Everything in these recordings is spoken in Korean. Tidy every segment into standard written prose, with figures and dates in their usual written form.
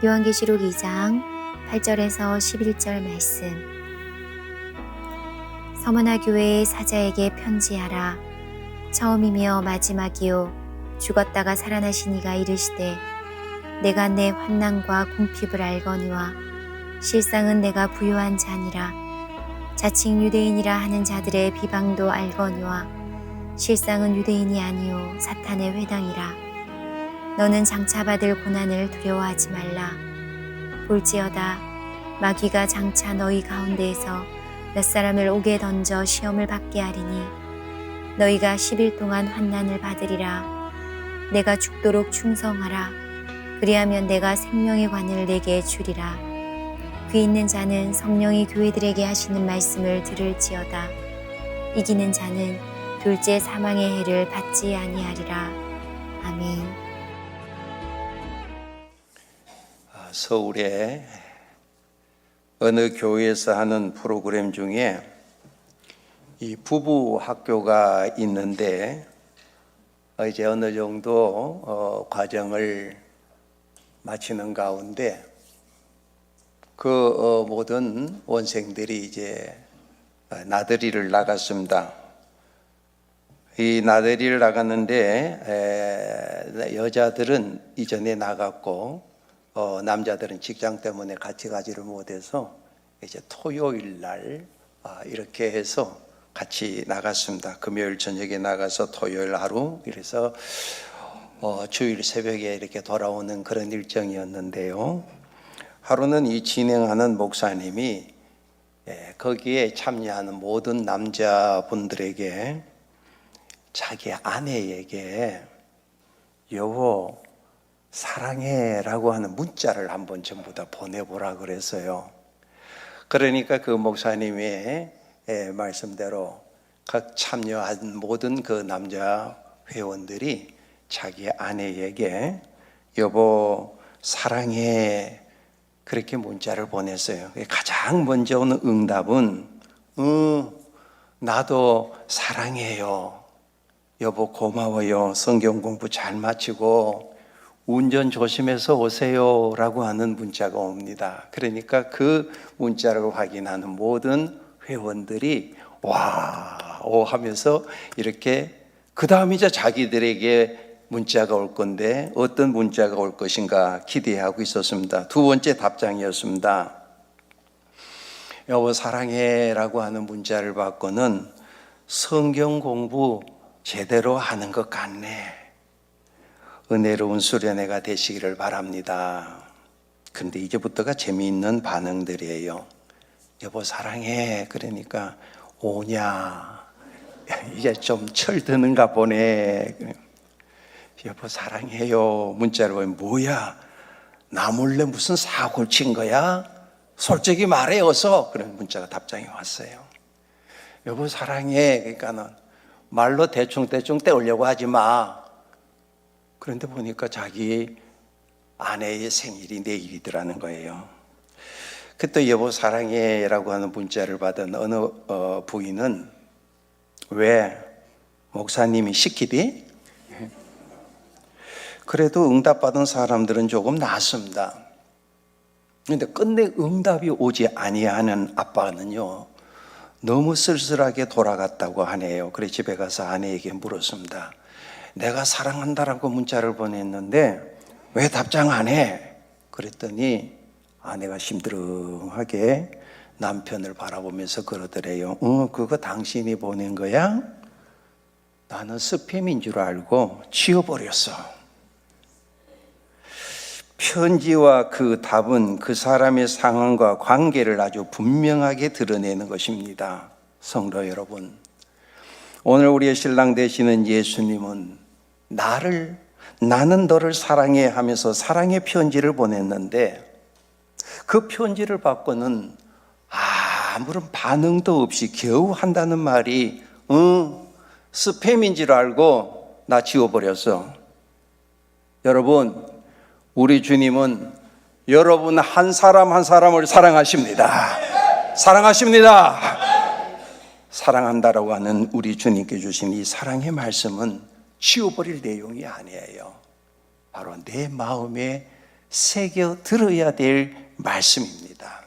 요한계시록 2장 8절에서 11절 말씀. 서머나 교회의 사자에게 편지하라. 처음이며 마지막이요 죽었다가 살아나신 이가 이르시되 내가 내 환난과 궁핍을 알거니와 실상은 내가 부요한 자니라. 자칭 유대인이라 하는 자들의 비방도 알거니와 실상은 유대인이 아니요 사탄의 회당이라. 너는 장차 받을 고난을 두려워하지 말라. 볼지어다 마귀가 장차 너희 가운데에서 몇 사람을 옥에 던져 시험을 받게 하리니 너희가 10일 동안 환난을 받으리라. 내가 죽도록 충성하라. 그리하면 내가 생명의 관을 내게 주리라. 귀 있는 자는 성령이 교회들에게 하시는 말씀을 들을지어다. 이기는 자는 둘째 사망의 해를 받지 아니하리라. 아멘. 서울에 어느 교회에서 하는 프로그램 중에 이 부부 학교가 있는데 이제 어느 정도 과정을 마치는 가운데 그 모든 원생들이 이제 나들이를 나갔습니다. 이 나들이를 나갔는데 여자들은 이전에 나갔고 남자들은 직장 때문에 같이 가지를 못해서 이제 토요일 날 이렇게 해서 같이 나갔습니다. 금요일 저녁에 나가서 토요일 하루, 그래서 주일 새벽에 이렇게 돌아오는 그런 일정이었는데요. 하루는 이 진행하는 목사님이 거기에 참여하는 모든 남자분들에게 자기 아내에게 여보 사랑해라고 하는 문자를 한번 전부 다 보내보라 그랬어요. 그러니까 그 목사님의 말씀대로 각 참여한 모든 그 남자 회원들이 자기 아내에게 여보 사랑해 그렇게 문자를 보냈어요. 가장 먼저 오는 응답은 나도 사랑해요. 여보 고마워요. 성경 공부 잘 마치고 운전 조심해서 오세요 라고 하는 문자가 옵니다. 그러니까 그 문자를 확인하는 모든 회원들이 오 하면서 이렇게 그 다음 이제 자기들에게 문자가 올 건데 어떤 문자가 올 것인가 기대하고 있었습니다. 두 번째 답장이었습니다. 여보 사랑해 라고 하는 문자를 받고는 성경 공부 제대로 하는 것 같네. 은혜로운 수련회가 되시기를 바랍니다. 그런데 이제부터가 재미있는 반응들이에요. 여보 사랑해 그러니까 오냐 이제 좀 철드는가 보네. 여보 사랑해요 문자로 보면 뭐야 나 몰래 무슨 사고를 친 거야? 솔직히 말해 어서. 그런 문자가 답장이 왔어요. 여보 사랑해 그러니까는 말로 대충 때우려고 하지 마. 그런데 보니까 자기 아내의 생일이 내일이더라는 거예요. 그때 여보 사랑해 라고 하는 문자를 받은 어느 부인은 왜 목사님이 시키디? 그래도 응답받은 사람들은 조금 낫습니다. 그런데 끝내 응답이 오지 아니하는 아빠는요 너무 쓸쓸하게 돌아갔다고 하네요. 그래서 집에 가서 아내에게 물었습니다. 내가 사랑한다라고 문자를 보냈는데 왜 답장 안 해? 그랬더니 아내가 심드렁하게 남편을 바라보면서 그러더래요. 그거 당신이 보낸 거야? 나는 스팸인 줄 알고 지워버렸어. 편지와 그 답은 그 사람의 상황과 관계를 아주 분명하게 드러내는 것입니다. 성도 여러분, 오늘 우리의 신랑 되시는 예수님은 나는 너를 사랑해 하면서 사랑의 편지를 보냈는데 그 편지를 받고는 아무런 반응도 없이 겨우 한다는 말이 스팸인 줄 알고 나 지워버렸어. 여러분, 우리 주님은 여러분 한 사람 한 사람을 사랑하십니다. 사랑하십니다. 사랑한다라고 하는 우리 주님께 주신 이 사랑의 말씀은 지워버릴 내용이 아니에요. 바로 내 마음에 새겨 들어야 될 말씀입니다.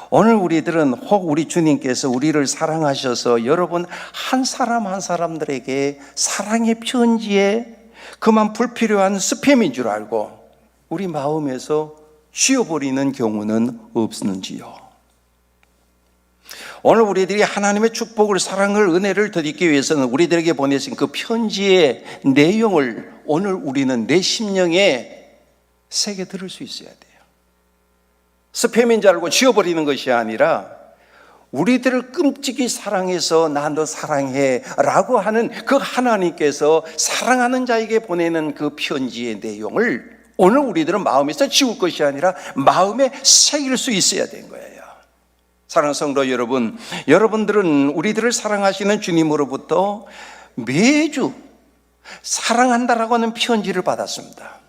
오늘 우리들은 혹 우리 주님께서 우리를 사랑하셔서 여러분 한 사람 한 사람들에게 사랑의 편지에 그만 불필요한 스팸인 줄 알고 우리 마음에서 쉬어버리는 경우는 없는지요? 오늘 우리들이 하나님의 축복을, 사랑을, 은혜를 덧입기 위해서는 우리들에게 보내신 그 편지의 내용을 오늘 우리는 내 심령에 새겨 들을 수 있어야 돼요. 스팸인 줄 알고 지워버리는 것이 아니라 우리들을 끔찍이 사랑해서 나 너 사랑해 라고 하는 그 하나님께서 사랑하는 자에게 보내는 그 편지의 내용을 오늘 우리들은 마음에서 지울 것이 아니라 마음에 새길 수 있어야 되는 거예요. 사랑하는 성도 여러분, 여러분들은 우리들을 사랑하시는 주님으로부터 매주 사랑한다라고 하는 편지를 받았습니다.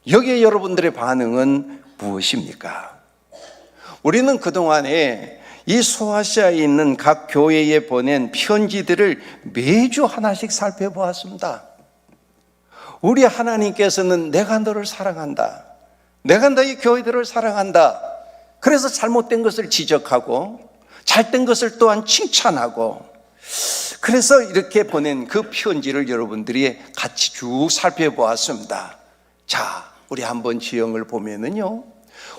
여기에 여러분들의 반응은 무엇입니까? 우리는 그동안에 이 소아시아에 있는 각 교회에 보낸 편지들을 매주 하나씩 살펴보았습니다. 우리 하나님께서는 내가 너를 사랑한다, 내가 너희 교회들을 사랑한다, 그래서 잘못된 것을 지적하고 잘된 것을 또한 칭찬하고, 그래서 이렇게 보낸 그 편지를 여러분들이 같이 쭉 살펴보았습니다. 자, 우리 한번 지형을 보면은요,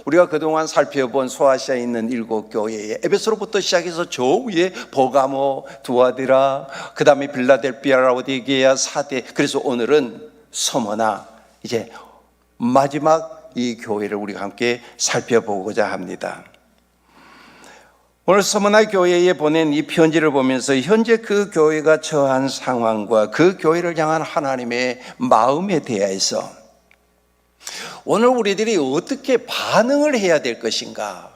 우리가 그동안 살펴본 소아시아에 있는 7교회에 에베소로부터 시작해서 저 위에 버가모, 두아디라, 그 다음에 빌라델피아, 라오디게아, 사대, 그래서 오늘은 서머나, 이제 마지막 이 교회를 우리가 함께 살펴보고자 합니다. 오늘 서머나 교회에 보낸 이 편지를 보면서 현재 그 교회가 처한 상황과 그 교회를 향한 하나님의 마음에 대해서 오늘 우리들이 어떻게 반응을 해야 될 것인가,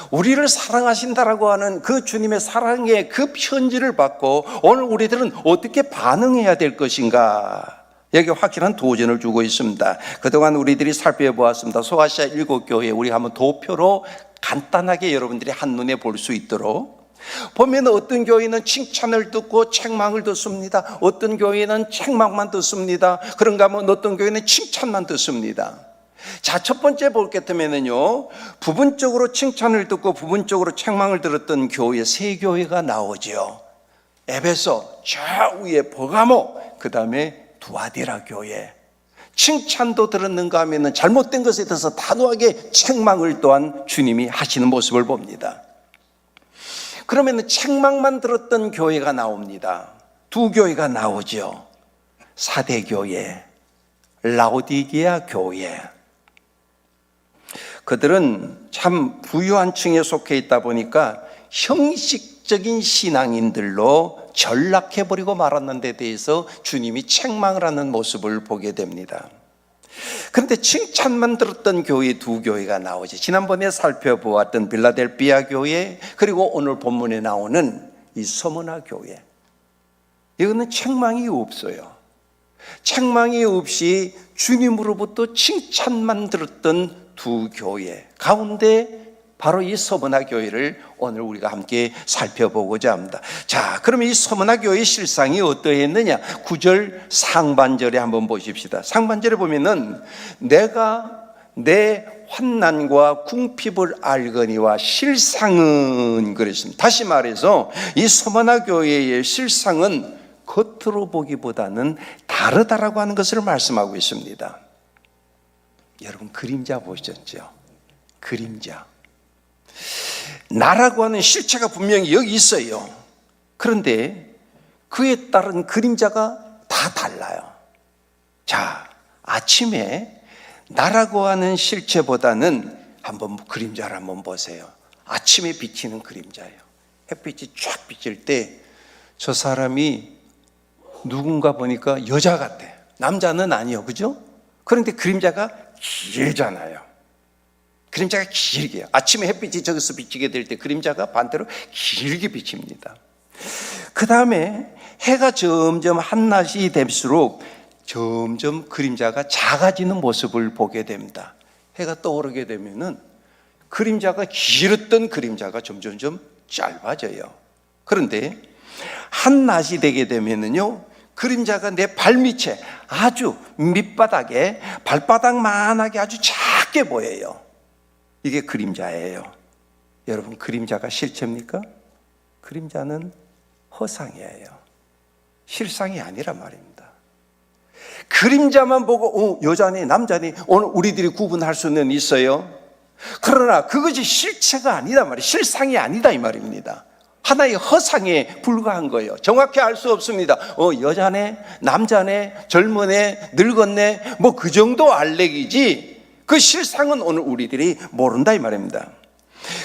우리를 사랑하신다라고 하는 그 주님의 사랑의 그 편지를 받고 오늘 우리들은 어떻게 반응해야 될 것인가, 여기 확실한 도전을 주고 있습니다. 그동안 우리들이 살펴보았습니다. 소아시아 7교회 우리가 한번 도표로 간단하게 여러분들이 한눈에 볼 수 있도록 보면 어떤 교회는 칭찬을 듣고 책망을 듣습니다. 어떤 교회는 책망만 듣습니다. 그런가 하면 어떤 교회는 칭찬만 듣습니다. 자, 첫 번째 볼 것 같으면요, 부분적으로 칭찬을 듣고 부분적으로 책망을 들었던 교회 3교회가 나오죠. 에베소, 저 위에 버가모, 그 다음에 두아디라 교회. 칭찬도 들었는가 하면 잘못된 것에 대해서 단호하게 책망을 또한 주님이 하시는 모습을 봅니다. 그러면 책망만 들었던 교회가 나옵니다. 2교회가 나오죠. 사대교회, 라오디게아 교회. 그들은 참 부유한 층에 속해 있다 보니까 형식적인 신앙인들로 전락해버리고 말았는 데 대해서 주님이 책망을 하는 모습을 보게 됩니다. 그런데 칭찬만 들었던 교회 2교회가 나오죠. 지난번에 살펴보았던 빌라델피아 교회, 그리고 오늘 본문에 나오는 이 서머나 교회. 이거는 책망이 없어요. 책망이 없이 주님으로부터 칭찬만 들었던 2교회 가운데 바로 이 서머나 교회를 오늘 우리가 함께 살펴보고자 합니다. 자, 그러면 이 서머나 교회의 실상이 어떠했느냐? 9절 상반절에 한번 보십시다. 상반절에 보면은 내가 내 환난과 궁핍을 알거니와 실상은 그랬습니다. 다시 말해서 이 서머나 교회의 실상은 겉으로 보기보다는 다르다라고 하는 것을 말씀하고 있습니다. 여러분 그림자 보셨죠? 그림자. 나라고 하는 실체가 분명히 여기 있어요. 그런데 그에 따른 그림자가 다 달라요. 자, 아침에 나라고 하는 실체보다는 한번 그림자를 한번 보세요. 아침에 비치는 그림자예요. 햇빛이 쫙 비칠 때 저 사람이 누군가 보니까 여자 같아. 남자는 아니요, 그죠? 그런데 그림자가 길잖아요. 그림자가 길게, 아침에 햇빛이 저기서 비치게 될 때 그림자가 반대로 길게 비칩니다. 그 다음에 해가 점점 한낮이 될수록 점점 그림자가 작아지는 모습을 보게 됩니다. 해가 떠오르게 되면은 그림자가 길었던 그림자가 점점점 짧아져요. 그런데 한낮이 되게 되면은요, 그림자가 내 발밑에 아주 밑바닥에 발바닥만하게 아주 작게 보여요. 이게 그림자예요. 여러분, 그림자가 실체입니까? 그림자는 허상이에요. 실상이 아니란 말입니다. 그림자만 보고 여자니 남자니 오늘 우리들이 구분할 수는 있어요. 그러나 그것이 실체가 아니다 말이에요. 실상이 아니다 이 말입니다. 하나의 허상에 불과한 거예요. 정확히 알 수 없습니다. 여자네, 남자네, 젊으네, 늙었네, 뭐 그 정도 알레기지 그 실상은 오늘 우리들이 모른다 이 말입니다.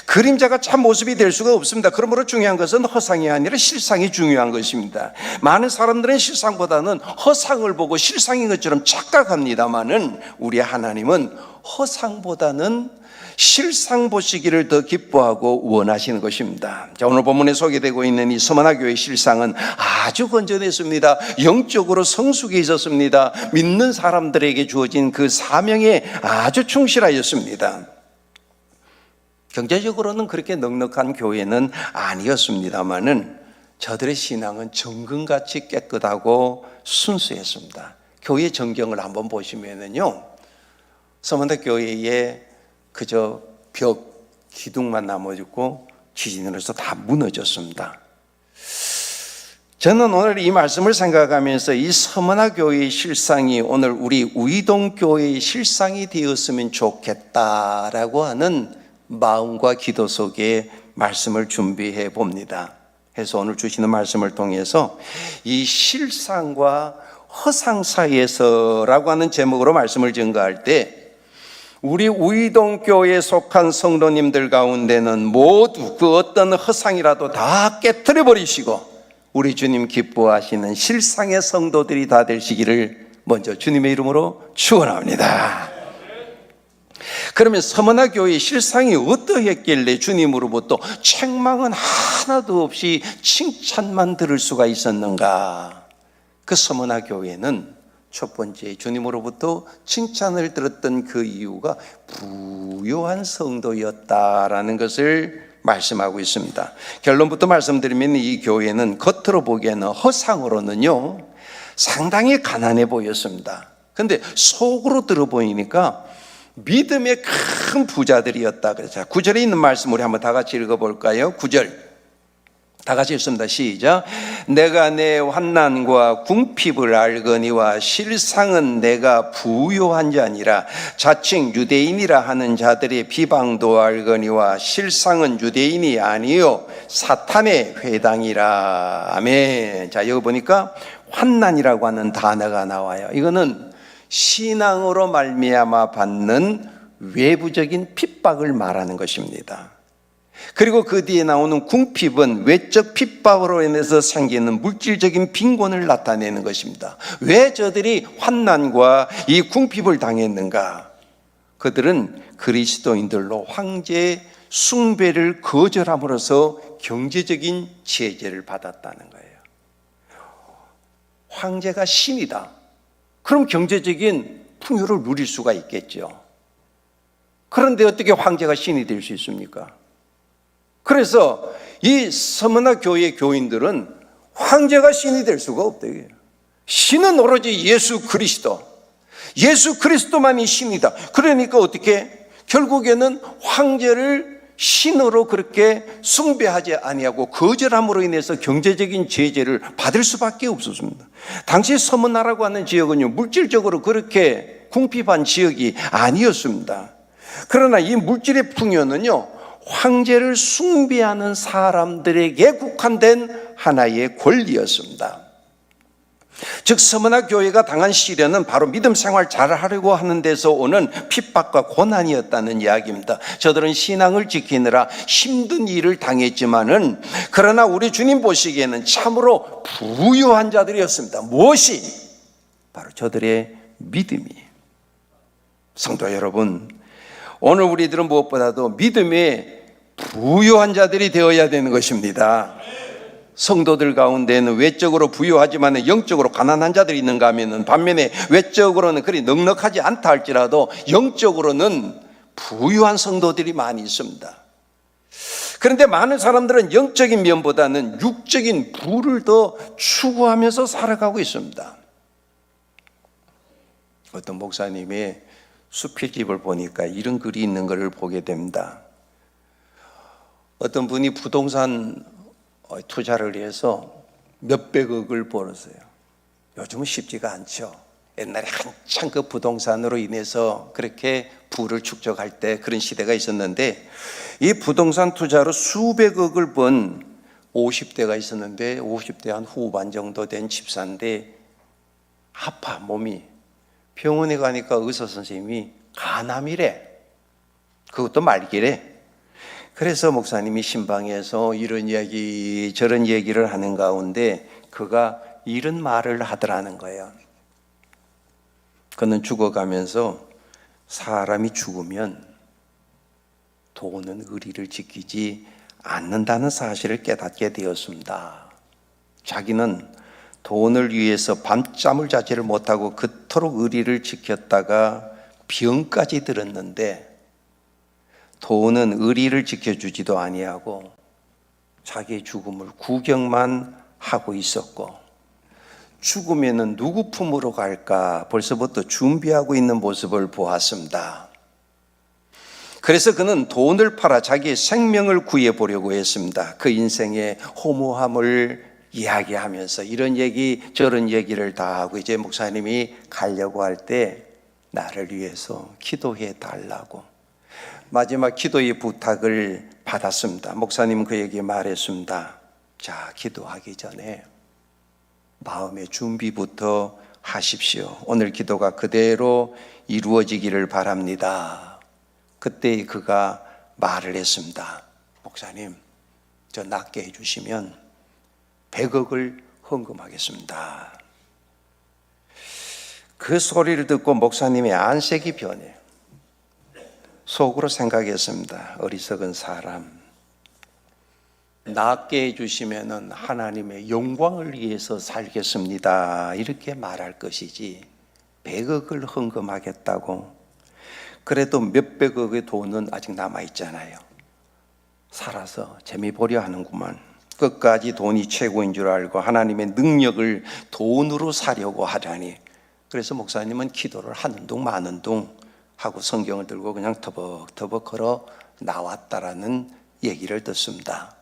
그림자가 참 모습이 될 수가 없습니다. 그러므로 중요한 것은 허상이 아니라 실상이 중요한 것입니다. 많은 사람들은 실상보다는 허상을 보고 실상인 것처럼 착각합니다마는 우리 하나님은 허상보다는 실상 보시기를 더 기뻐하고 원하시는 것입니다. 자, 오늘 본문에 소개되고 있는 이 서머나 교회의 실상은 아주 건전했습니다. 영적으로 성숙해 있었습니다. 믿는 사람들에게 주어진 그 사명에 아주 충실하였습니다. 경제적으로는 그렇게 넉넉한 교회는 아니었습니다마는 저들의 신앙은 정금같이 깨끗하고 순수했습니다. 교회 전경을 한번 보시면은요, 서머나 교회에 그저 벽 기둥만 남아있고 지진으로 해서 다 무너졌습니다. 저는 오늘 이 말씀을 생각하면서 이 서머나 교회의 실상이 오늘 우리 우이동 교회의 실상이 되었으면 좋겠다라고 하는 마음과 기도 속에 말씀을 준비해 봅니다. 그래서 오늘 주시는 말씀을 통해서 이 실상과 허상 사이에서라고 하는 제목으로 말씀을 전가할 때 우리 우이동 교회에 속한 성도님들 가운데는 모두 그 어떤 허상이라도 다 깨트려 버리시고 우리 주님 기뻐하시는 실상의 성도들이 다 되시기를 먼저 주님의 이름으로 축원합니다. 그러면 서머나 교회의 실상이 어떠했길래 주님으로부터 책망은 하나도 없이 칭찬만 들을 수가 있었는가? 그 서머나 교회는 첫 번째 주님으로부터 칭찬을 들었던 그 이유가 부요한 성도였다라는 것을 말씀하고 있습니다. 결론부터 말씀드리면 이 교회는 겉으로 보기에는 허상으로는요 상당히 가난해 보였습니다. 그런데 속으로 들어보니까 믿음의 큰 부자들이었다 그랬죠. 9절에 있는 말씀 우리 한번 다 같이 읽어볼까요? 9절 다 같이 읽습니다. 시작. 내가 내 환난과 궁핍을 알거니와 실상은 내가 부요한 자니라. 자칭 유대인이라 하는 자들의 비방도 알거니와 실상은 유대인이 아니요 사탄의 회당이라. 아멘. 자, 여기 보니까 환난이라고 하는 단어가 나와요. 이거는 신앙으로 말미암아 받는 외부적인 핍박을 말하는 것입니다. 그리고 그 뒤에 나오는 궁핍은 외적 핍박으로 인해서 생기는 물질적인 빈곤을 나타내는 것입니다. 왜 저들이 환난과 이 궁핍을 당했는가? 그들은 그리스도인들로 황제 숭배를 거절함으로써 경제적인 제재를 받았다는 거예요. 황제가 신이다. 그럼 경제적인 풍요를 누릴 수가 있겠죠. 그런데 어떻게 황제가 신이 될 수 있습니까? 그래서 이 서머나 교회 교인들은 황제가 신이 될 수가 없다. 신은 오로지 예수 그리스도. 예수 그리스도만이 신이다. 그러니까 어떻게? 결국에는 황제를 신으로 그렇게 숭배하지 아니하고 거절함으로 인해서 경제적인 제재를 받을 수밖에 없었습니다. 당시 서머나라고 하는 지역은요 물질적으로 그렇게 궁핍한 지역이 아니었습니다. 그러나 이 물질의 풍요는요 황제를 숭배하는 사람들에게 국한된 하나의 권리였습니다. 즉 서머나 교회가 당한 시련은 바로 믿음 생활 잘하려고 하는 데서 오는 핍박과 고난이었다는 이야기입니다. 저들은 신앙을 지키느라 힘든 일을 당했지만은 그러나 우리 주님 보시기에는 참으로 부유한 자들이었습니다. 무엇이? 바로 저들의 믿음이. 성도 여러분, 오늘 우리들은 무엇보다도 믿음에 부유한 자들이 되어야 되는 것입니다. 성도들 가운데는 외적으로 부유하지만 영적으로 가난한 자들이 있는가 하면 반면에 외적으로는 그리 넉넉하지 않다 할지라도 영적으로는 부유한 성도들이 많이 있습니다. 그런데 많은 사람들은 영적인 면보다는 육적인 부를 더 추구하면서 살아가고 있습니다. 어떤 목사님이 수필집을 보니까 이런 글이 있는 것을 보게 됩니다. 어떤 분이 부동산 투자를 해서 몇백억을 벌었어요. 요즘은 쉽지가 않죠. 옛날에 한참 그 부동산으로 인해서 그렇게 부를 축적할 때 그런 시대가 있었는데, 이 부동산 투자로 수백억을 번 50대가 있었는데, 50대 한 후반 정도 된 집사인데 아파 몸이. 병원에 가니까 의사 선생님이 간암이래. 그것도 말기래. 그래서 목사님이 신방에서 이런 이야기 저런 얘기를 하는 가운데 그가 이런 말을 하더라는 거예요. 그는 죽어가면서 사람이 죽으면 돈은 의리를 지키지 않는다는 사실을 깨닫게 되었습니다. 자기는 돈을 위해서 밤잠을 자지를 못하고 그토록 의리를 지켰다가 병까지 들었는데, 돈은 의리를 지켜주지도 아니하고 자기의 죽음을 구경만 하고 있었고, 죽으면은 누구 품으로 갈까 벌써부터 준비하고 있는 모습을 보았습니다. 그래서 그는 돈을 팔아 자기의 생명을 구해보려고 했습니다. 그 인생의 허무함을 이야기하면서 이런 얘기 저런 얘기를 다 하고, 이제 목사님이 가려고 할 때 나를 위해서 기도해 달라고 마지막 기도의 부탁을 받았습니다. 목사님은 그에게 말했습니다. 자, 기도하기 전에 마음의 준비부터 하십시오. 오늘 기도가 그대로 이루어지기를 바랍니다. 그때 그가 말을 했습니다. 목사님, 저 낫게 해주시면 100억을 헌금하겠습니다. 그 소리를 듣고 목사님의 안색이 변해요. 속으로 생각했습니다. 어리석은 사람, 낫게 해주시면 하나님의 영광을 위해서 살겠습니다, 이렇게 말할 것이지 100억을 헌금하겠다고. 그래도 몇백억의 돈은 아직 남아있잖아요. 살아서 재미 보려 하는구만. 끝까지 돈이 최고인 줄 알고 하나님의 능력을 돈으로 사려고 하다니. 그래서 목사님은 기도를 하는 둥 마는 둥 하고 성경을 들고 그냥 터벅터벅 걸어 나왔다라는 얘기를 듣습니다.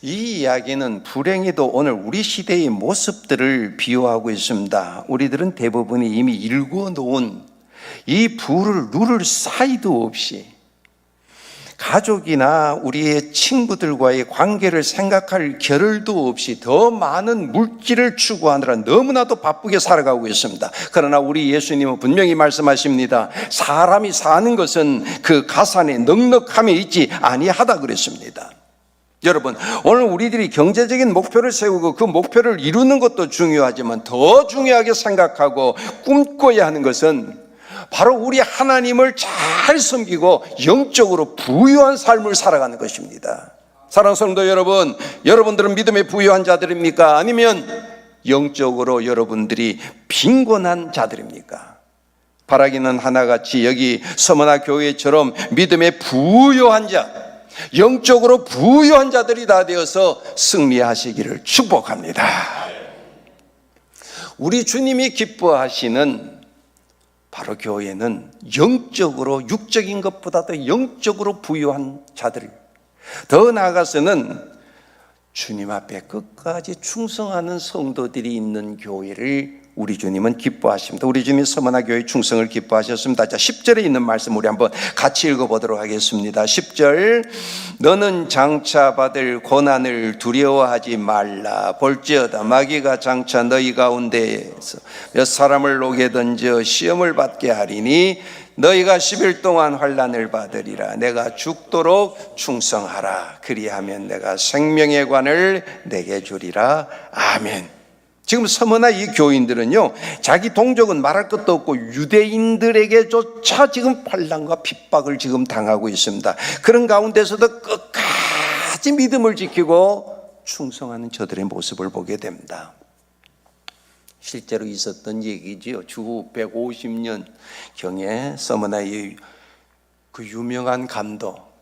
이 이야기는 불행히도 오늘 우리 시대의 모습들을 비유하고 있습니다. 우리들은 대부분이 이미 일궈놓은 이 부를 누를 사이도 없이 가족이나 우리의 친구들과의 관계를 생각할 겨를도 없이 더 많은 물질을 추구하느라 너무나도 바쁘게 살아가고 있습니다. 그러나 우리 예수님은 분명히 말씀하십니다. 사람이 사는 것은 그 가산의 넉넉함에 있지 아니하다 그랬습니다. 여러분, 오늘 우리들이 경제적인 목표를 세우고 그 목표를 이루는 것도 중요하지만 더 중요하게 생각하고 꿈꿔야 하는 것은 바로 우리 하나님을 잘 섬기고 영적으로 부유한 삶을 살아가는 것입니다. 사랑하는 성도 여러분, 여러분들은 믿음에 부유한 자들입니까? 아니면 영적으로 여러분들이 빈곤한 자들입니까? 바라기는 하나같이 여기 서머나 교회처럼 믿음에 부유한 자, 영적으로 부유한 자들이 다 되어서 승리하시기를 축복합니다. 우리 주님이 기뻐하시는 바로 교회는 영적으로 육적인 것보다도 영적으로 부유한 자들, 더 나아가서는 주님 앞에 끝까지 충성하는 성도들이 있는 교회를 우리 주님은 기뻐하십니다. 우리 주님이 서머나 교회 충성을 기뻐하셨습니다. 자, 10절에 있는 말씀 우리 한번 같이 읽어보도록 하겠습니다. 10절, 너는 장차 받을 고난을 두려워하지 말라. 볼지어다 마귀가 장차 너희 가운데에서 몇 사람을 녹에 던져 시험을 받게 하리니 너희가 10일 동안 환난을 받으리라. 내가 죽도록 충성하라. 그리하면 내가 생명의 관을 내게 주리라. 아멘. 지금 서머나 이 교인들은요, 자기 동족은 말할 것도 없고 유대인들에게조차 지금 환난과 핍박을 지금 당하고 있습니다. 그런 가운데서도 끝까지 믿음을 지키고 충성하는 저들의 모습을 보게 됩니다. 실제로 있었던 얘기지요. 주 150년 경에 서머나의 그 유명한 감독,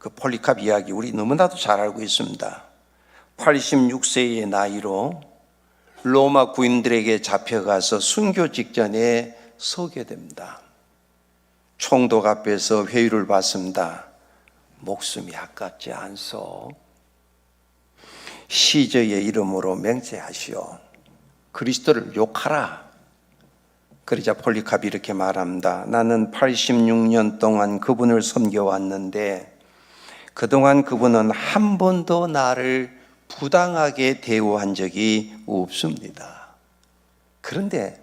그 폴리캅 이야기 우리 너무나도 잘 알고 있습니다. 86세의 나이로 로마 군인들에게 잡혀가서 순교 직전에 서게 됩니다. 총독 앞에서 회유를 받습니다. 목숨이 아깝지 않소. 시저의 이름으로 맹세하시오. 그리스도를 욕하라. 그러자 폴리캅이 이렇게 말합니다. 나는 86년 동안 그분을 섬겨왔는데 그동안 그분은 한 번도 나를 부당하게 대우한 적이 없습니다. 그런데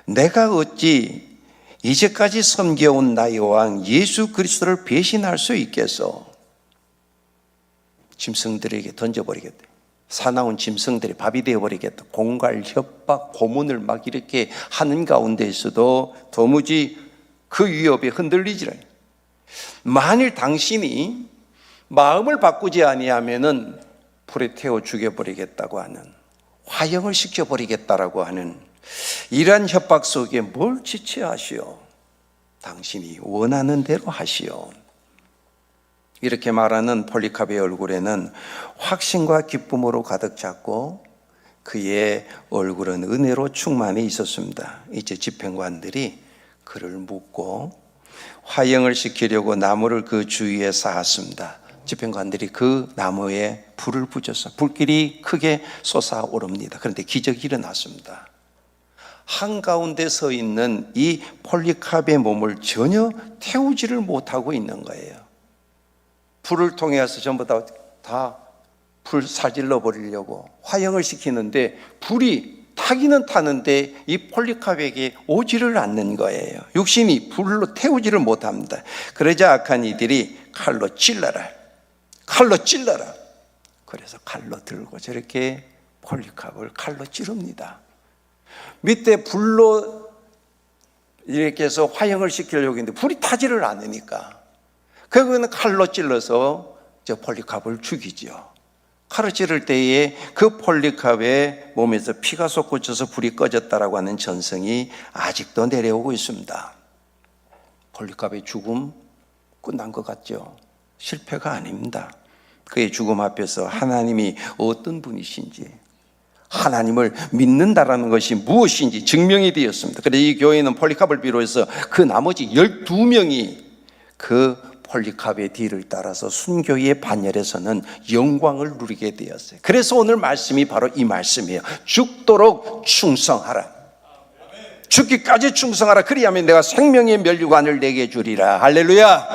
내가 어찌 이제까지 섬겨온 나의 왕 예수 그리스도를 배신할 수 있겠소? 짐승들에게 던져버리겠다. 사나운 짐승들이 밥이 되어버리겠다. 공갈, 협박, 고문을 막 이렇게 하는 가운데에서도 도무지 그 위협에 흔들리지 않아요. 만일 당신이 마음을 바꾸지 아니하면은 불에 태워 죽여버리겠다고 하는, 화형을 시켜버리겠다라고 하는 이러한 협박 속에 뭘 지체하시오? 당신이 원하는 대로 하시오. 이렇게 말하는 폴리캅의 얼굴에는 확신과 기쁨으로 가득 찼고 그의 얼굴은 은혜로 충만해 있었습니다. 이제 집행관들이 그를 묶고 화형을 시키려고 나무를 그 주위에 쌓았습니다. 집행관들이 그 나무에 불을 붙여서 불길이 크게 솟아오릅니다. 그런데 기적이 일어났습니다. 한가운데 서 있는 이 폴리캅의 몸을 전혀 태우지를 못하고 있는 거예요. 불을 통해서 전부 다 불 사질러 버리려고 화형을 시키는데 불이 타기는 타는데 이 폴리캅에게 오지를 않는 거예요. 육신이 불로 태우지를 못합니다. 그러자 악한 이들이 칼로 찔러라. 그래서 칼로 들고 저렇게 폴리캅을 칼로 찌릅니다. 밑에 불로 이렇게 해서 화형을 시키려고 했는데 불이 타지를 않으니까 결국에는 칼로 찔러서 저 폴리캅을 죽이죠. 칼을 찌를 때에 그 폴리캅의 몸에서 피가 솟구쳐서 불이 꺼졌다라고 하는 전승이 아직도 내려오고 있습니다. 폴리캅의 죽음 끝난 것 같죠? 실패가 아닙니다. 그의 죽음 앞에서 하나님이 어떤 분이신지, 하나님을 믿는다라는 것이 무엇인지 증명이 되었습니다. 그래서 이 교회는 폴리캅을 비롯해서 그 나머지 12명이 그 폴리캅의 뒤를 따라서 순교의 반열에서는 영광을 누리게 되었어요. 그래서 오늘 말씀이 바로 이 말씀이에요. 죽도록 충성하라. 죽기까지 충성하라. 그리하면 내가 생명의 면류관을 내게 주리라. 할렐루야.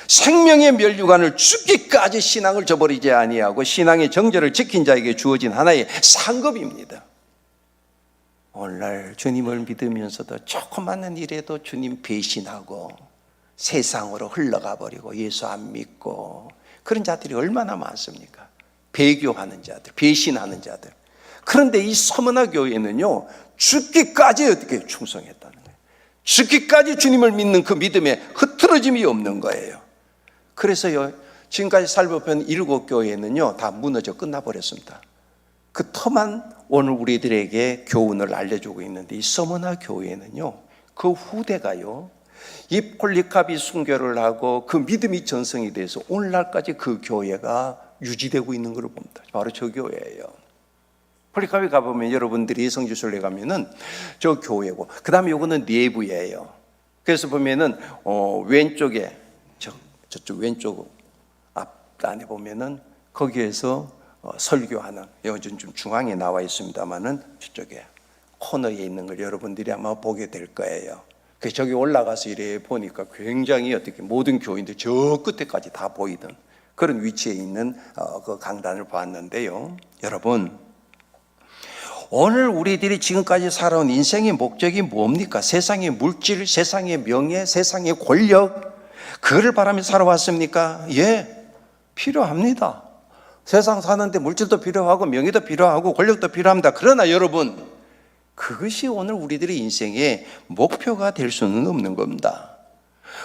생명의 면류관을 죽기까지 신앙을 저버리지 아니하고 신앙의 정절을 지킨 자에게 주어진 하나의 상급입니다. 오늘날 주님을 믿으면서도 조그마한 일에도 주님 배신하고 세상으로 흘러가 버리고 예수 안 믿고 그런 자들이 얼마나 많습니까? 배교하는 자들, 배신하는 자들. 그런데 이 서머나 교회는요, 죽기까지 어떻게 충성했다는 거예요. 죽기까지 주님을 믿는 그 믿음에 흐트러짐이 없는 거예요. 그래서요, 지금까지 살펴본 7교회는요 다 무너져 끝나버렸습니다. 그 터만 오늘 우리들에게 교훈을 알려주고 있는데 이 서머나 교회는요, 그 후대가요, 이 폴리캅이 순교를 하고 그 믿음이 전성이 돼서 오늘날까지 그 교회가 유지되고 있는 걸 봅니다. 바로 저 교회예요. 폴리캅에 가보면 여러분들이 성지순례 가면은 저 교회고, 그 다음에 요거는 내부예요. 그래서 보면은 왼쪽에 저쪽 왼쪽 앞단에 보면은 거기에서 설교하는, 요즘 좀 중앙에 나와 있습니다만은 저쪽에 코너에 있는 걸 여러분들이 아마 보게 될 거예요. 그래서 저기 올라가서 이래 보니까 굉장히 어떻게 모든 교인들 저 끝에까지 다 보이던 그런 위치에 있는 그 강단을 봤는데요. 여러분, 오늘 우리들이 지금까지 살아온 인생의 목적이 뭡니까? 세상의 물질, 세상의 명예, 세상의 권력, 그거를 바라며 살아왔습니까? 예, 필요합니다. 세상 사는데 물질도 필요하고 명예도 필요하고 권력도 필요합니다. 그러나 여러분, 그것이 오늘 우리들의 인생의 목표가 될 수는 없는 겁니다.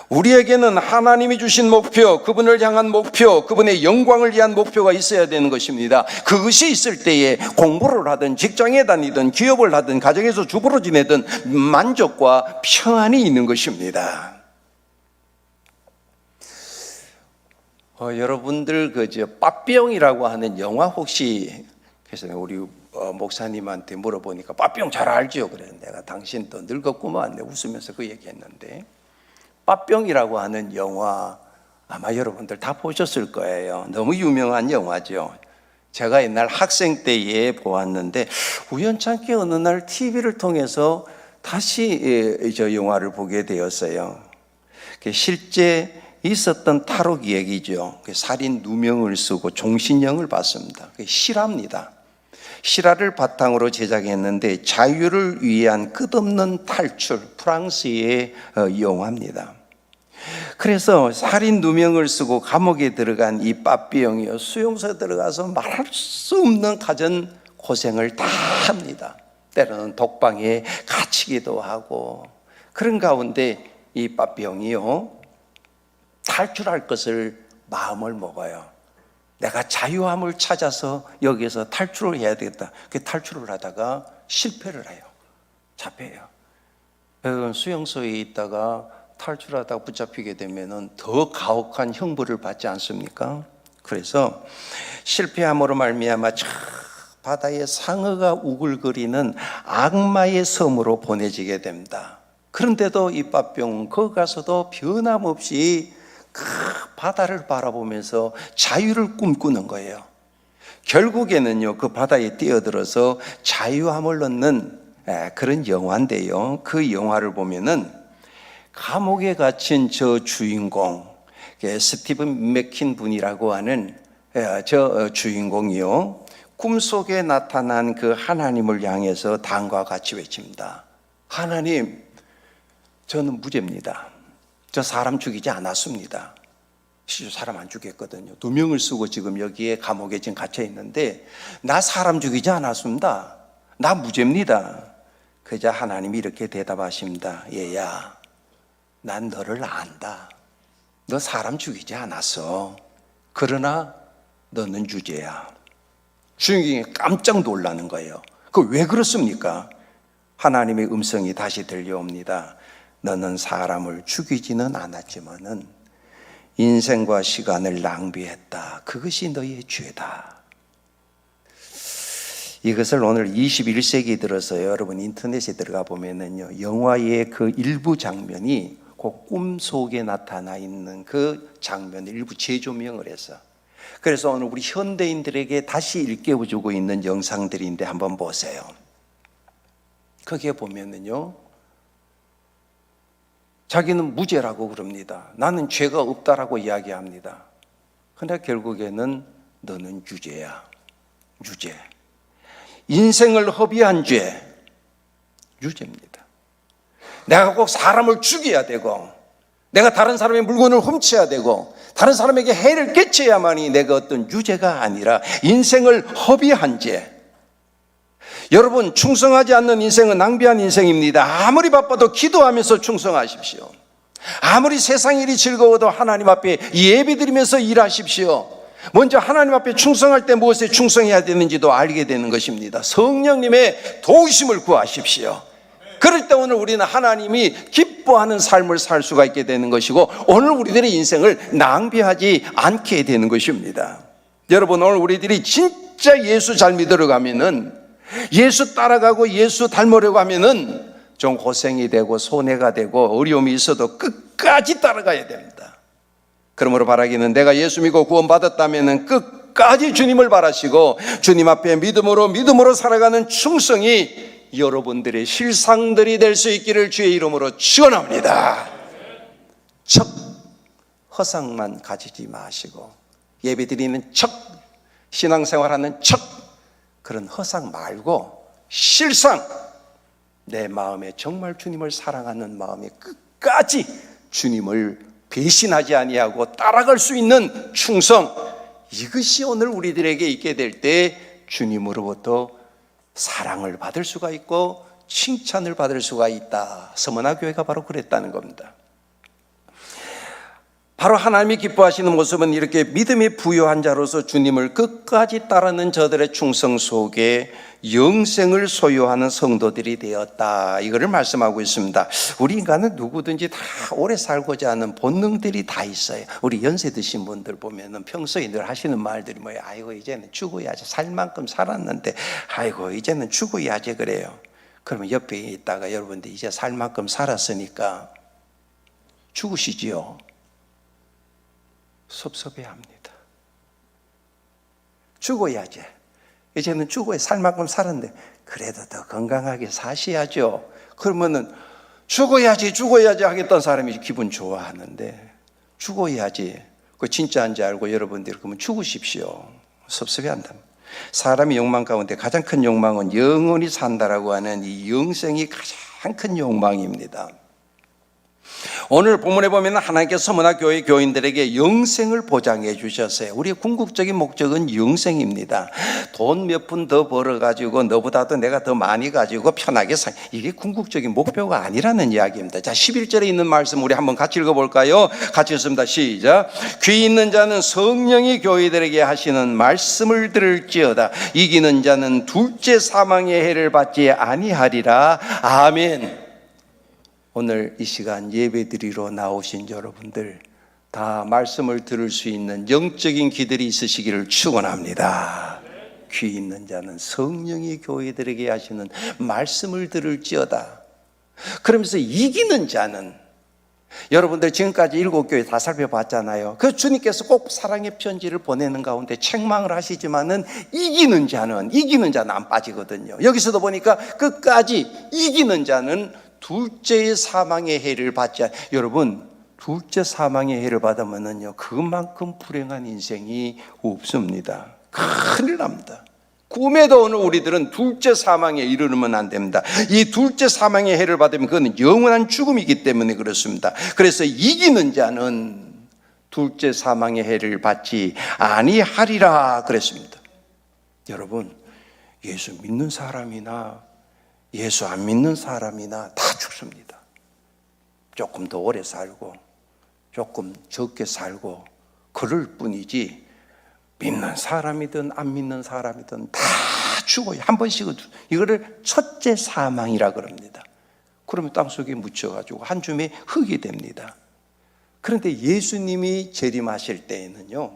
우리에게는 하나님이 주신 목표, 그분을 향한 목표, 그분의 영광을 위한 목표가 있어야 되는 것입니다. 그것이 있을 때에 공부를 하든 직장에 다니든 기업을 하든 가정에서 주부로 지내든 만족과 평안이 있는 것입니다. 여러분들 빠뿅이라고 하는 영화 혹시, 그래서 우리 목사님한테 물어보니까 빠뿅 잘 알죠? 그래. 내가 당신 또 늙었구만. 내가 웃으면서 그 얘기했는데, 빠뿅이라고 하는 영화 아마 여러분들 다 보셨을 거예요. 너무 유명한 영화죠. 제가 옛날 학생 때에 보았는데 우연찮게 어느 날 TV를 통해서 다시 저 영화를 보게 되었어요. 실제 있었던 탈옥 얘기죠. 살인 누명을 쓰고 종신형을 받습니다. 실화입니다. 실화를 바탕으로 제작했는데 자유를 위한 끝없는 탈출, 프랑스의 영화입니다. 그래서 살인 누명을 쓰고 감옥에 들어간 이 빠삐용이요, 수용소에 들어가서 말할 수 없는 가전 고생을 다 합니다. 때로는 독방에 갇히기도 하고. 그런 가운데 이 빠삐용이요, 탈출할 것을 마음을 먹어요. 내가 자유함을 찾아서 여기에서 탈출을 해야 되겠다. 그 탈출을 하다가 실패를 해요. 잡혀요. 수용소에 있다가 탈출하다가 붙잡히게 되면은 더 가혹한 형벌을 받지 않습니까? 그래서 실패함으로 말미암아 저 바다의 상어가 우글거리는 악마의 섬으로 보내지게 됩니다. 그런데도 이 빠뿅 거기 가서도 변함없이 그 바다를 바라보면서 자유를 꿈꾸는 거예요. 결국에는요, 그 바다에 뛰어들어서 자유함을 얻는 그런 영화인데요. 그 영화를 보면은 감옥에 갇힌 저 주인공, 스티븐 맥킨 분이라고 하는 저 주인공이요, 꿈속에 나타난 그 하나님을 향해서 다음과 같이 외칩니다. 하나님, 저는 무죄입니다. 저 사람 죽이지 않았습니다. 실제 사람 안 죽였거든요. 누명을 쓰고 지금 여기에 감옥에 지금 갇혀 있는데 나 사람 죽이지 않았습니다. 나 무죄입니다. 그자 하나님이 이렇게 대답하십니다. 얘야, 난 너를 안다. 너 사람 죽이지 않았어. 그러나 너는 유죄야. 주인공이 깜짝 놀라는 거예요. 그 왜 그렇습니까? 하나님의 음성이 다시 들려옵니다. 너는 사람을 죽이지는 않았지만은 인생과 시간을 낭비했다. 그것이 너의 죄다. 이것을 오늘 21세기 들어서 여러분 인터넷에 들어가 보면은요, 영화의 그 일부 장면이 그 꿈속에 나타나 있는 그 장면을 일부 재조명을 해서, 그래서 오늘 우리 현대인들에게 다시 일깨워주고 있는 영상들인데 한번 보세요. 거기에 보면은요, 자기는 무죄라고 그럽니다. 나는 죄가 없다라고 이야기합니다. 그러나 결국에는 너는 유죄야. 유죄. 인생을 허비한 죄, 유죄입니다. 내가 꼭 사람을 죽여야 되고, 내가 다른 사람의 물건을 훔쳐야 되고, 다른 사람에게 해를 끼쳐야만이 내가 어떤 유죄가 아니라 인생을 허비한 죄. 여러분, 충성하지 않는 인생은 낭비한 인생입니다. 아무리 바빠도 기도하면서 충성하십시오. 아무리 세상 일이 즐거워도 하나님 앞에 예배드리면서 일하십시오. 먼저 하나님 앞에 충성할 때 무엇에 충성해야 되는지도 알게 되는 것입니다. 성령님의 도우심을 구하십시오. 그럴 때 오늘 우리는 하나님이 기뻐하는 삶을 살 수가 있게 되는 것이고, 오늘 우리들의 인생을 낭비하지 않게 되는 것입니다. 여러분, 오늘 우리들이 진짜 예수 잘 믿으러 가면은, 예수 따라가고 예수 닮으려고 하면은 좀 고생이 되고 손해가 되고 어려움이 있어도 끝까지 따라가야 됩니다. 그러므로 바라기는 내가 예수 믿고 구원받았다면 끝까지 주님을 바라시고 주님 앞에 믿음으로 살아가는 충성이 여러분들의 실상들이 될 수 있기를 주의 이름으로 축원합니다. 척 허상만 가지지 마시고, 예배드리는 척, 신앙생활하는 척, 그런 허상 말고 실상 내 마음에 정말 주님을 사랑하는 마음에 끝까지 주님을 배신하지 아니하고 따라갈 수 있는 충성, 이것이 오늘 우리들에게 있게 될 때 주님으로부터 사랑을 받을 수가 있고 칭찬을 받을 수가 있다. 서머나 교회가 바로 그랬다는 겁니다. 바로 하나님이 기뻐하시는 모습은 이렇게 믿음에 부유한 자로서 주님을 끝까지 따르는 저들의 충성 속에 영생을 소유하는 성도들이 되었다. 이거를 말씀하고 있습니다. 우리 인간은 누구든지 다 오래 살고자 하는 본능들이 다 있어요. 우리 연세 드신 분들 보면은 평소에 늘 하시는 말들이 뭐예요? 아이고 이제는 죽어야지. 살 만큼 살았는데 아이고 이제는 죽어야지 그래요. 그러면 옆에 있다가 여러분들 이제 살 만큼 살았으니까 죽으시지요. 섭섭해합니다. 죽어야지. 이제는 죽어야 살 만큼 살았는데 그래도 더 건강하게 사셔야죠. 그러면은 죽어야지 하겠다는 사람이 기분 좋아하는데 죽어야지. 그 진짜인지 알고 여러분들 그러면 죽으십시오. 섭섭해한다. 사람의 욕망 가운데 가장 큰 욕망은 영원히 산다라고 하는 이 영생이 가장 큰 욕망입니다. 오늘 본문에 보면 하나님께서 서머나 교회 교인들에게 영생을 보장해 주셨어요. 우리의 궁극적인 목적은 영생입니다. 돈 몇 푼 더 벌어가지고 너보다도 내가 더 많이 가지고 편하게 이게 궁극적인 목표가 아니라는 이야기입니다. 자, 11절에 있는 말씀 우리 한번 같이 읽어볼까요? 같이 읽습니다. 시작. 귀 있는 자는 성령이 교회들에게 하시는 말씀을 들을지어다. 이기는 자는 둘째 사망의 해를 받지 아니하리라. 아멘. 오늘 이 시간 예배드리러 나오신 여러분들 다 말씀을 들을 수 있는 영적인 귀들이 있으시기를 축원합니다. 귀 있는 자는 성령이 교회들에게 하시는 말씀을 들을지어다. 그러면서 이기는 자는 여러분들 지금까지 7교회 다 살펴봤잖아요. 그 주님께서 꼭 사랑의 편지를 보내는 가운데 책망을 하시지만은 이기는 자는 안 빠지거든요. 여기서도 보니까 끝까지 이기는 자는 둘째의 사망의 해를 받지 여러분 둘째 사망의 해를 받으면은요 그만큼 불행한 인생이 없습니다. 큰일 납니다. 꿈에도 오늘 우리들은 둘째 사망에 이르르면 안 됩니다. 이 둘째 사망의 해를 받으면 그건 영원한 죽음이기 때문에 그렇습니다. 그래서 이기는 자는 둘째 사망의 해를 받지 아니하리라 그랬습니다. 여러분 예수 믿는 사람이나 예수 안 믿는 사람이나 다 죽습니다. 조금 더 오래 살고 조금 적게 살고 그럴 뿐이지 믿는 사람이든 안 믿는 사람이든 다 죽어요. 한 번씩은. 이거를 첫째 사망이라 그럽니다. 그러면 땅속에 묻혀가지고 한 줌의 흙이 됩니다. 그런데 예수님이 재림하실 때에는요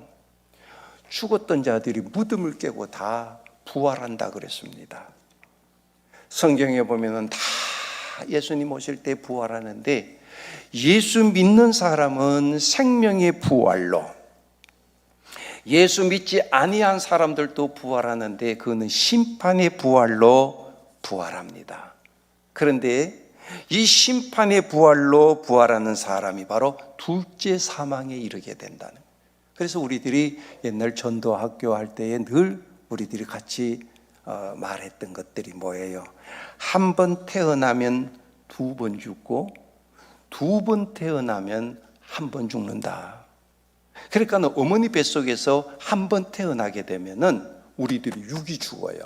죽었던 자들이 무덤을 깨고 다 부활한다 그랬습니다. 성경에 보면은 다 예수님 오실 때 부활하는데 예수 믿는 사람은 생명의 부활로 예수 믿지 아니한 사람들도 부활하는데 그거는 심판의 부활로 부활합니다. 그런데 이 심판의 부활로 부활하는 사람이 바로 둘째 사망에 이르게 된다는 거예요. 그래서 우리들이 옛날 전도학교 할 때에 늘 우리들이 같이 말했던 것들이 뭐예요? 한 번 태어나면 2번 죽고 2번 태어나면 한 번 죽는다. 그러니까 어머니 뱃속에서 한 번 태어나게 되면은 우리들이 육이 죽어요.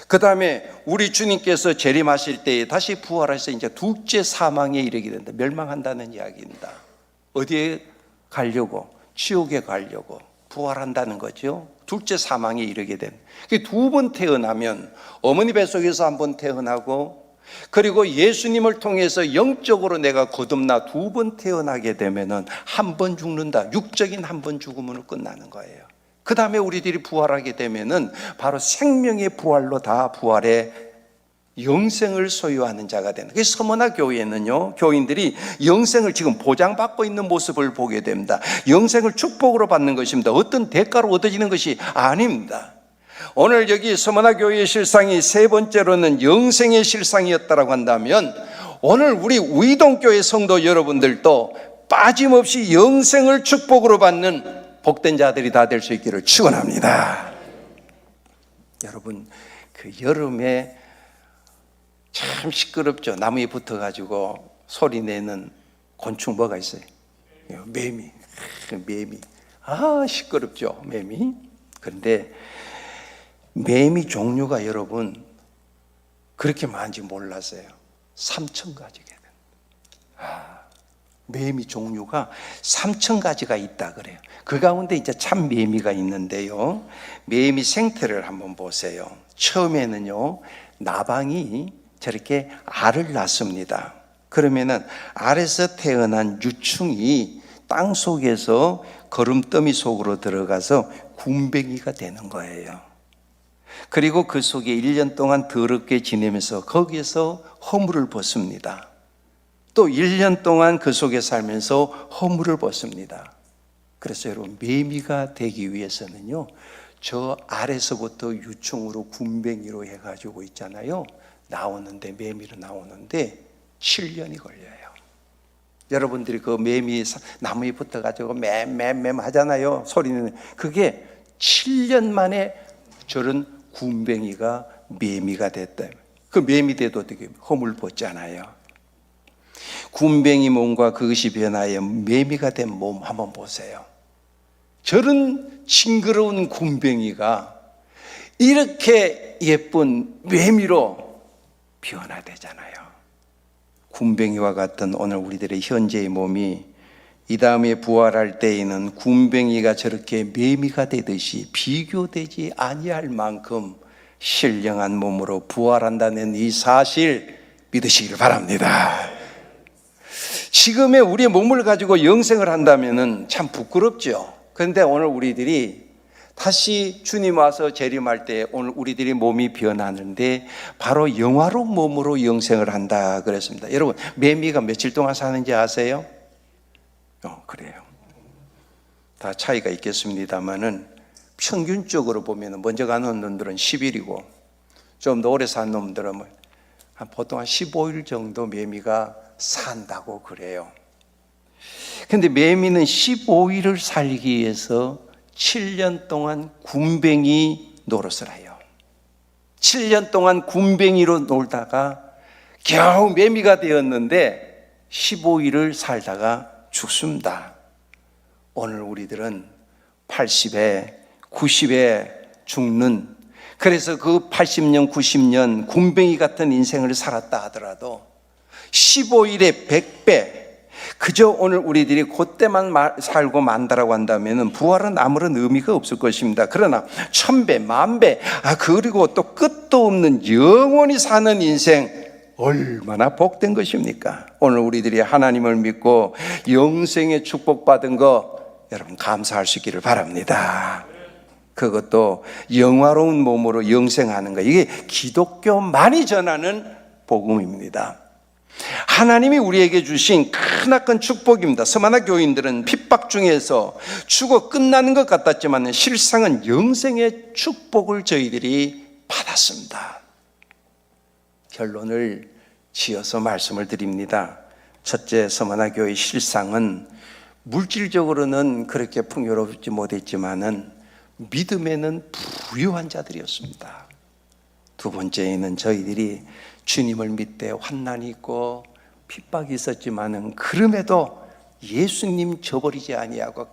그 다음에 우리 주님께서 재림하실 때에 다시 부활해서 이제 둘째 사망에 이르게 된다. 멸망한다는 이야기입니다. 어디에 가려고? 지옥에 가려고 부활한다는 거죠. 둘째 사망에 이르게 된. 2번 태어나면 어머니 뱃속에서 한 번 태어나고 그리고 예수님을 통해서 영적으로 내가 거듭나 2번 태어나게 되면은 한 번 죽는다. 육적인 한 번 죽음으로 끝나는 거예요. 그 다음에 우리들이 부활하게 되면은 바로 생명의 부활로 다 부활해 영생을 소유하는 자가 되는. 그래서 서머나 교회는요, 교인들이 영생을 지금 보장받고 있는 모습을 보게 됩니다. 영생을 축복으로 받는 것입니다. 어떤 대가로 얻어지는 것이 아닙니다. 오늘 여기 서머나 교회의 실상이 세 번째로는 영생의 실상이었다라고 한다면 오늘 우리 우이동교회 성도 여러분들도 빠짐없이 영생을 축복으로 받는 복된 자들이 다 될 수 있기를 축원합니다. 여러분 그 여름에 참 시끄럽죠. 나무에 붙어가지고 소리 내는 곤충 뭐가 있어요? 매미. 시끄럽죠. 매미. 그런데 매미 종류가 여러분 그렇게 많은지 몰랐어요. 3,000가지가 됩니다. 매미 종류가 3,000가지가 있다 그래요. 그 가운데 이제 참 매미가 있는데요. 매미 생태를 한번 보세요. 처음에는요, 나방이 저렇게 알을 낳습니다. 그러면은 알에서 태어난 유충이 땅 속에서 거름더미 속으로 들어가서 군뱅이가 되는 거예요. 그리고 그 속에 1년 동안 더럽게 지내면서 거기에서 허물을 벗습니다. 또 1년 동안 그 속에 살면서 허물을 벗습니다. 그래서 여러분, 매미가 되기 위해서는요, 저 아래서부터 유충으로 군뱅이로 해가지고 있잖아요. 나오는데, 매미로 나오는데 7년이 걸려요. 여러분들이 그 매미 나무에 붙어가지고 맴 하잖아요. 소리는. 그게 7년 만에 저런 군뱅이가 매미가 됐다. 그 매미 돼도 어떻게 허물 벗잖아요. 군뱅이 몸과 그것이 변하여 매미가 된 몸 한번 보세요. 저런 징그러운 군뱅이가 이렇게 예쁜 매미로 변화되잖아요. 군뱅이와 같은 오늘 우리들의 현재의 몸이 이 다음에 부활할 때에는 군뱅이가 저렇게 매미가 되듯이 비교되지 아니할 만큼 신령한 몸으로 부활한다는 이 사실 믿으시길 바랍니다. 지금의 우리의 몸을 가지고 영생을 한다면 참 부끄럽죠. 그런데 오늘 우리들이 다시 주님 와서 재림할 때 오늘 우리들의 몸이 변하는데 바로 영화로운 몸으로 영생을 한다 그랬습니다. 여러분, 매미가 며칠 동안 사는지 아세요? 그래요. 다 차이가 있겠습니다만은 평균적으로 보면 먼저 가는 놈들은 10일이고 좀 더 오래 산 놈들은 보통 한 15일 정도 매미가 산다고 그래요. 근데 매미는 15일을 살기 위해서 7년 동안 군뱅이 노릇을 해요. 7년 동안 군뱅이로 놀다가 겨우 매미가 되었는데 15일을 살다가 죽습니다. 오늘 우리들은 80에 90에 죽는, 그래서 그 80년 90년 군뱅이 같은 인생을 살았다 하더라도 15일에 100배, 그저 오늘 우리들이 그때만 살고 만다라고 한다면 부활은 아무런 의미가 없을 것입니다. 그러나 1000배, 10,000배, 그리고 또 끝도 없는 영원히 사는 인생, 얼마나 복된 것입니까? 오늘 우리들이 하나님을 믿고 영생의 축복받은 거 여러분 감사할 수 있기를 바랍니다. 그것도 영화로운 몸으로 영생하는 거, 이게 기독교만이 전하는 복음입니다. 하나님이 우리에게 주신 크나큰 축복입니다. 서머나 교인들은 핍박 중에서 죽어 끝나는 것 같았지만 실상은 영생의 축복을 저희들이 받았습니다. 결론을 지어서 말씀을 드립니다. 첫째, 서머나 교회의 실상은 물질적으로는 그렇게 풍요롭지 못했지만은 믿음에는 부유한 자들이었습니다. 두 번째에는 저희들이 주님을 믿되 환난이 있고 핍박이 있었지만은 그럼에도 예수님 저버리지 아니하고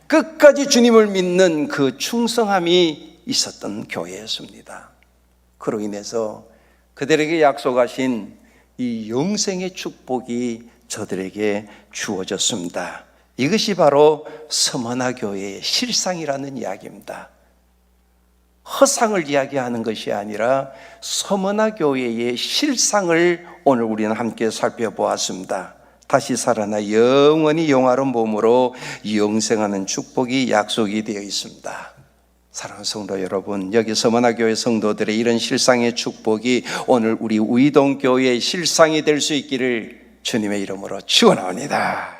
끝까지 주님을 믿는 그 충성함이 있었던 교회였습니다. 그로 인해서 그들에게 약속하신 이 영생의 축복이 저들에게 주어졌습니다. 이것이 바로 서머나 교회의 실상이라는 이야기입니다. 허상을 이야기하는 것이 아니라 서머나 교회의 실상을 오늘 우리는 함께 살펴보았습니다. 다시 살아나 영원히 영화로운 몸으로 영생하는 축복이 약속이 되어 있습니다. 사랑하는 성도 여러분, 여기 서머나 교회 성도들의 이런 실상의 축복이 오늘 우리 우이동교회의 실상이 될 수 있기를 주님의 이름으로 축원합니다.